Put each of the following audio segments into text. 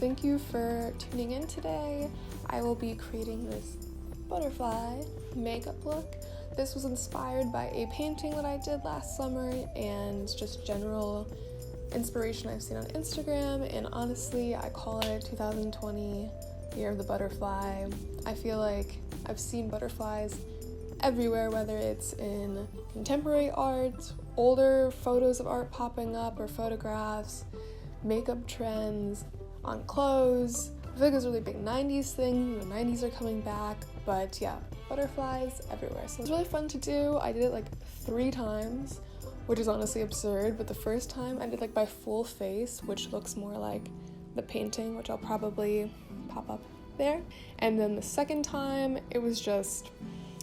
thank you for tuning in today. I will be creating this butterfly makeup look. This was inspired by a painting that I did last summer and just general inspiration I've seen on Instagram, and honestly, I call it 2020 Year of the Butterfly. I feel like I've seen butterflies everywhere, whether it's in contemporary art, older photos of art popping up or photographs, makeup trends, on clothes. I feel like it's a really big 90s thing. The 90s are coming back, but yeah, butterflies everywhere. So it's really fun to do. I did it like 3 times, which is honestly absurd, but the first time I did like my full face, which looks more like the painting, which I'll probably pop up there. And then the second time, it was just,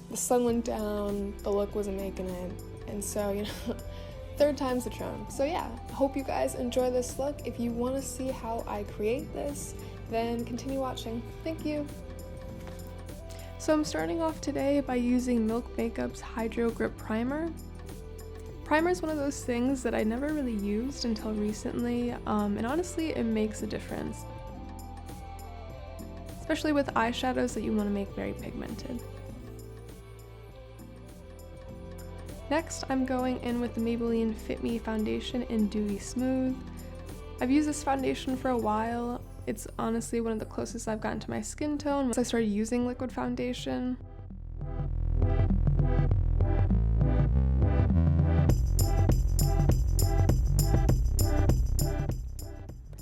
the sun went down, the look wasn't making it, and so, you know, third time's the charm. So yeah, hope you guys enjoy this look. If you want to see how I create this, then continue watching. Thank you. So I'm starting off today by using Milk Makeup's Hydro Grip Primer. Primer is one of those things that I never really used until recently, and honestly, it makes a difference. Especially with eyeshadows that you want to make very pigmented. Next, I'm going in with the Maybelline Fit Me Foundation in Dewy Smooth. I've used this foundation for a while. It's honestly one of the closest I've gotten to my skin tone once I started using liquid foundation.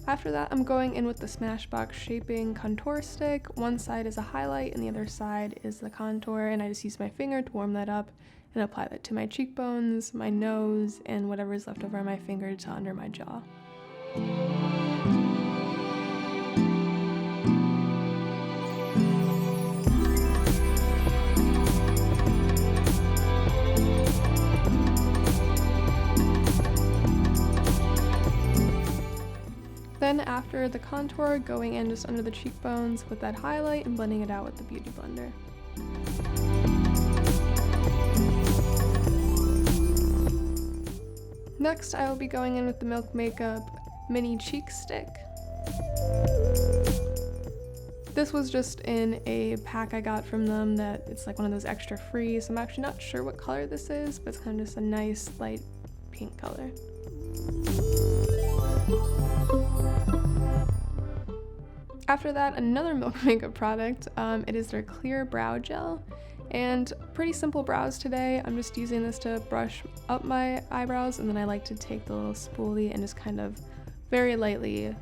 After that, I'm going in with the SmashboxStudio Shaping Contour Stick. One side is a highlight and the other side is the contour, and I just use my finger to warm that up and apply that to my cheekbones, my nose, and whatever's left over on my finger to under my jaw. Then after the contour, going in just under the cheekbones with that highlight and blending it out with the Beauty Blender. Next, I will be going in with the Milk Makeup Mini Cheek Stick. This was just in a pack I got from them that it's like one of those extra free, so I'm actually not sure what color this is, but it's kind of just a nice light pink color. After that, another Milk Makeup product. It is their Clear Brow Gel. And pretty simple brows today. I'm just using this to brush up my eyebrows, and then I like to take the little spoolie and just kind of very lightly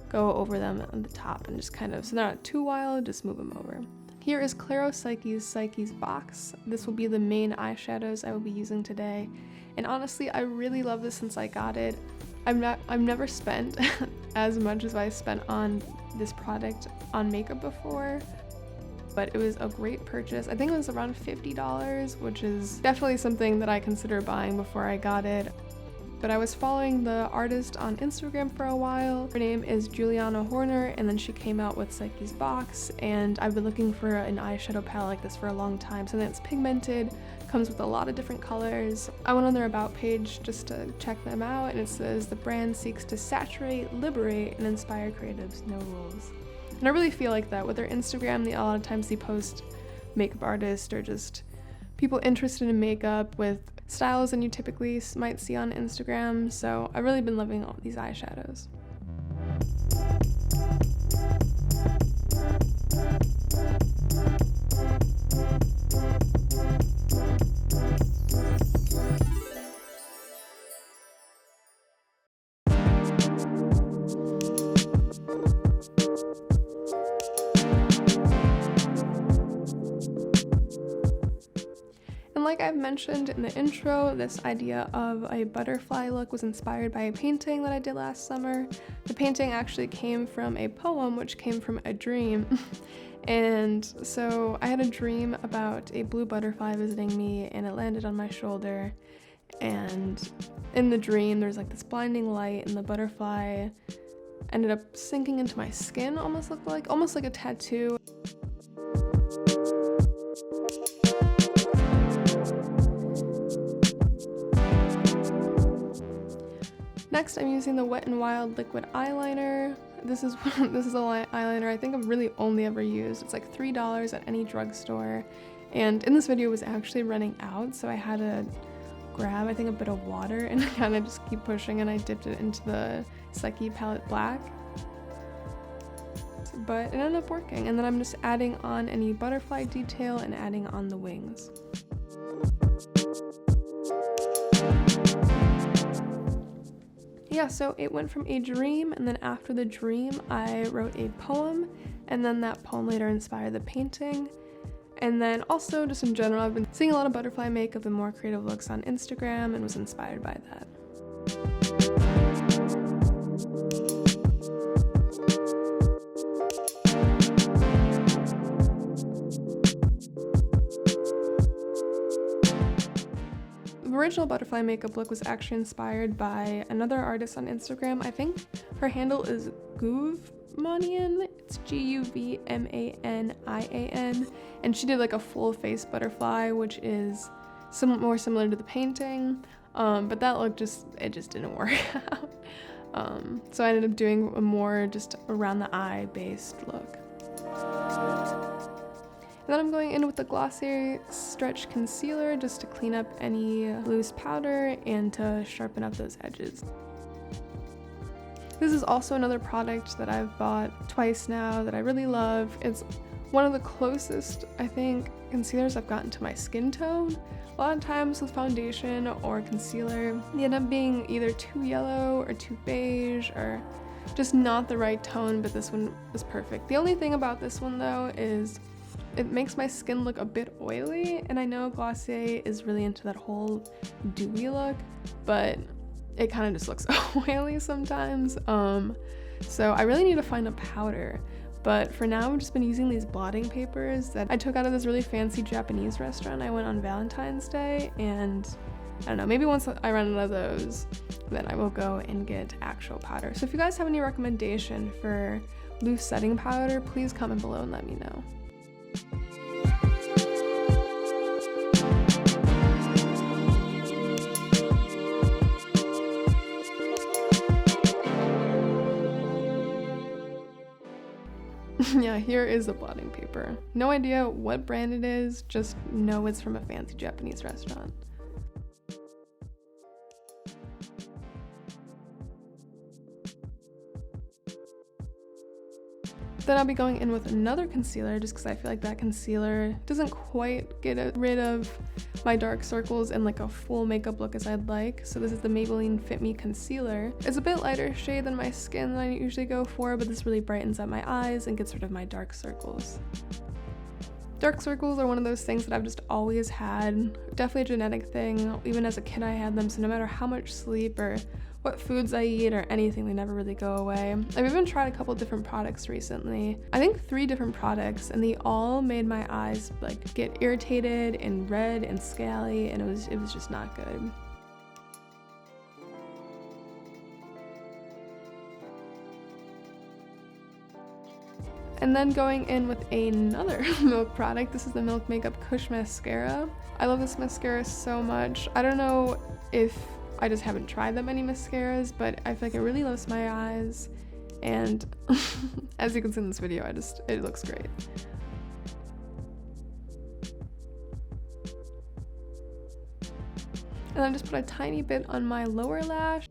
go over them on the top and just kind of, so they're not too wild, just move them over. Here is Claropsyche Psyches Box. This will be the main eyeshadows I will be using today. And honestly, I really love this since I got it. I've never spent as much as I spent on this product on makeup before, but it was a great purchase. I think it was around $50, which is definitely something that I consider buying before I got it. But I was following the artist on Instagram for a while. Her name is Juliana Horner, and then she came out with Psyche's Box, and I've been looking for an eyeshadow palette like this for a long time. Something that's pigmented, comes with a lot of different colors. I went on their About page just to check them out, and it says the brand seeks to saturate, liberate, and inspire creatives, no rules. And I really feel like that with their Instagram. A lot of times they post makeup artists or just people interested in makeup with styles than you typically might see on Instagram, so I've really been loving all these eyeshadows. And like I've mentioned in the intro, this idea of a butterfly look was inspired by a painting that I did last summer. The painting actually came from a poem, which came from a dream. And so I had a dream about a blue butterfly visiting me, and it landed on my shoulder. And in the dream, there's like this blinding light, and the butterfly ended up sinking into my skin, almost like a tattoo. Next, I'm using the Wet n Wild liquid eyeliner. this is a eyeliner I think I've really only ever used. It's like $3 at any drugstore, and in this video it was actually running out, so I had to grab I think a bit of water and kind of just keep pushing, and I dipped it into the Psyche palette black. But it ended up working, and then I'm just adding on any butterfly detail and adding on the wings. Yeah, so it went from a dream, and then after the dream I wrote a poem, and then that poem later inspired the painting. And then also just in general, I've been seeing a lot of butterfly makeup and more creative looks on Instagram and was inspired by that. The original butterfly makeup look was actually inspired by another artist on Instagram. I think her handle is Guvmanian. It's Guvmanian, and she did like a full face butterfly, which is more similar to the painting, but that look just didn't work out. So I ended up doing a more just around the eye based look. And then I'm going in with the Glossier Stretch Concealer just to clean up any loose powder and to sharpen up those edges. This is also another product that I've bought twice now that I really love. It's one of the closest, I think, concealers I've gotten to my skin tone. A lot of times with foundation or concealer, they end up being either too yellow or too beige or just not the right tone, but this one was perfect. The only thing about this one though is it makes my skin look a bit oily, and I know Glossier is really into that whole dewy look, but it kind of just looks oily sometimes. So I really need to find a powder, but for now I've just been using these blotting papers that I took out of this really fancy Japanese restaurant I went on Valentine's Day, and I don't know, maybe once I run out of those, then I will go and get actual powder. So if you guys have any recommendation for loose setting powder, please comment below and let me know. Yeah, here is the blotting paper. No idea what brand it is, just know it's from a fancy Japanese restaurant. Then I'll be going in with another concealer just because I feel like that concealer doesn't quite get rid of my dark circles in like a full makeup look as I'd like. So this is the Maybelline Fit Me Concealer. It's a bit lighter shade than my skin than I usually go for, but this really brightens up my eyes and gets rid of my dark circles. Dark circles are one of those things that I've just always had. Definitely a genetic thing. Even as a kid I had them, so no matter how much sleep or what foods I eat or anything, they never really go away. I've even tried a couple different products recently. I think 3 different products, and they all made my eyes like get irritated and red and scaly, and it was just not good. And then going in with another Milk product. This is the Milk Makeup Kush Mascara. I love this mascara so much. I don't know if I just haven't tried that many mascaras, but I feel like it really lifts my eyes, and as you can see in this video, it looks great. And then just put a tiny bit on my lower lash.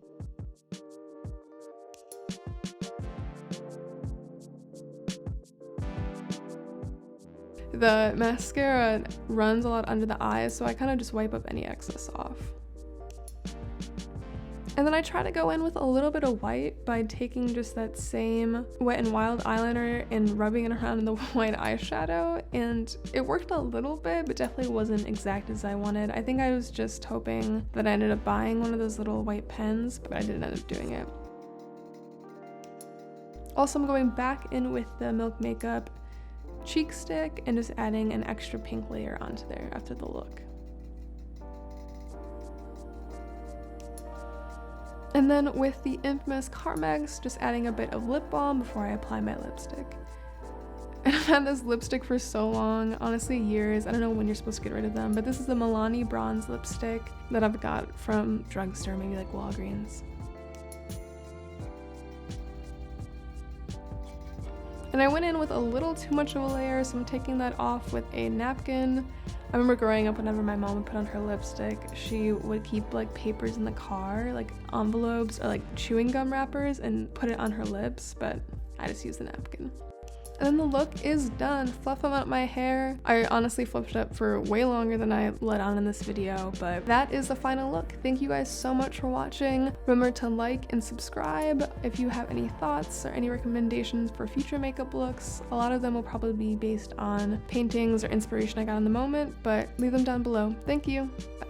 The mascara runs a lot under the eyes, so I kind of just wipe up any excess off. And then I try to go in with a little bit of white by taking just that same Wet n Wild eyeliner and rubbing it around in the white eyeshadow, and it worked a little bit, but definitely wasn't exact as I wanted. I think I was just hoping that I ended up buying one of those little white pens, but I didn't end up doing it. Also, I'm going back in with the Milk Makeup Cheek Stick and just adding an extra pink layer onto there after the look. And then with the infamous Carmex, just adding a bit of lip balm before I apply my lipstick. And I've had this lipstick for so long, honestly years. I don't know when you're supposed to get rid of them, but this is the Milani bronze lipstick that I've got from drugstore, maybe like Walgreens. And I went in with a little too much of a layer, so I'm taking that off with a napkin. I remember growing up, whenever my mom would put on her lipstick, she would keep like papers in the car, like envelopes or like chewing gum wrappers, and put it on her lips, but I just used the napkin. And then the look is done. Fluff them out my hair. I honestly flipped it up for way longer than I let on in this video, but that is the final look. Thank you guys so much for watching. Remember to like and subscribe if you have any thoughts or any recommendations for future makeup looks. A lot of them will probably be based on paintings or inspiration I got in the moment, but leave them down below. Thank you. Bye.